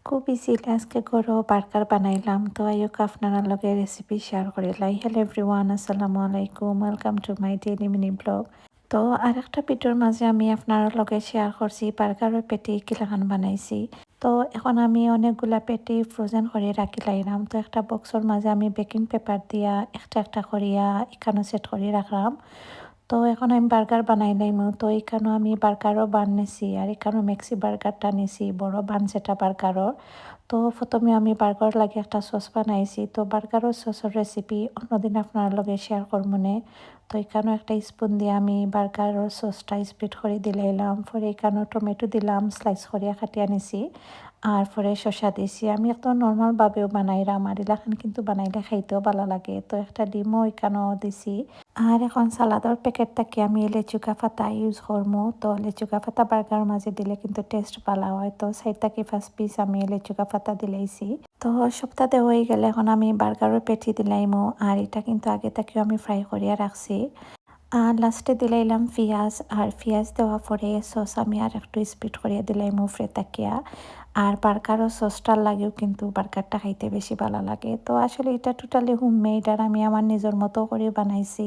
খুব ইজিলি আজকে ঘরেও বার্গার বানাইলাম। তো আইয়ক আপনারা লগে রেসিপি শেয়ার করিলাই। হ্যালো এভরিওয়ান, আসসালামু আলাইকুম। Welcome to my daily mini blog. তো আরেকটা ভিডিওর মাঝে আমি আপনার লগে শেয়ার করছি বার্গারের পেটি কিলাখান বানাইছি। তো এখন আমি অনেকগুলা পেটি ফ্রোজেন করে রাখি লাইলাম। তো একটা বক্সের মাঝে আমি বেকিং পেপার দিয়া একটা একটা করিয়া এখানে সেট করে রাখলাম। তো এখন আমি বার্গার বানাই লাইমু। তো এখানেও আমি বার্গারও বান নিছি আর এখানেও মেক্সি বার্গারটা নিছি বড় বান যেটা বার্গারর। তো প্রথমে আমি বার্গার লাগে একটা সস বানাইছি। তো বার্গারের সসের রেসিপি অন্যদিন আপনার লগে শেয়ার করমুনে। তো এখানেও একটা স্পুন দিয়ে আমি বার্গারের সসটা স্প্রেড করে দিলাইলাম। পরে এখানেও টমেটো দিলাম, স্লাইস করিয়া কাটিয়া নিছি। আর পরে শসা দিছি। আমি একদম নরমালভাবেও বানাইলাম আর এলাখান কিন্তু বানাইলে খাইতেও ভালো লাগে। তো একটা ডিমও এখানেও দিছি। আর এখন সালাদর প্যাকেটটাকে আমি লেচুকা পাতা ইউজ করবো। তো লেচুকা পাতা বার্গার মাঝে দিলে কিন্তু টেস্ট ভালো হয়। তো সাইড থেকে ফার্স্ট পিস আমি লেচুকা পাতা দিলাইছি। তো সপ্তাহে হয়ে গেলে এখন আমি বার্গারের পেটি দিলাইমো আর এটা কিন্তু আগে থেকেও আমি ফ্রাই করিয়া রাখছি। আর লাস্টে দিলাইলাম পিঁয়াজ আর পিঁয়াজ দেওয়া পরে সস আমি আর একটু স্প্রেড করিয়া দিলাইমো উপরে তাকিয়া। আর বার্গারও সসটার লাগেও কিন্তু বার্গারটা খাইতে বেশি ভালো লাগে। তো আসলে এটা টোটালি হোমমেড আর আমি আমার নিজের মতো করে বানাইছি।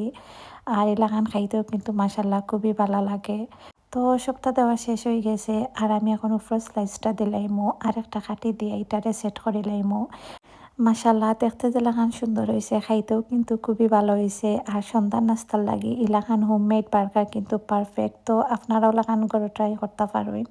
আর এলাকান খাইতেও কিন্তু মাশাল্লাহ খুবই ভালো লাগে। তো সবটা দেওয়া শেষ হয়ে গেছে আর আমি এখন উপর স্লাইসটা দিলাইমো আর একটা কাঠি দিয়ে এটারে সেট করে লাইমো। মাশাল্লাহ দেখতে যেলাখান সুন্দর হয়েছে, খাইতেও কিন্তু খুবই ভালো হয়েছে। আর সন্ধ্যা নাস্তার লাগি ইলাখান হোমমেড বার্গার কিন্তু পারফেক্ট। তো আপনারাও লাখান করে ট্রাই করতে পারবেন।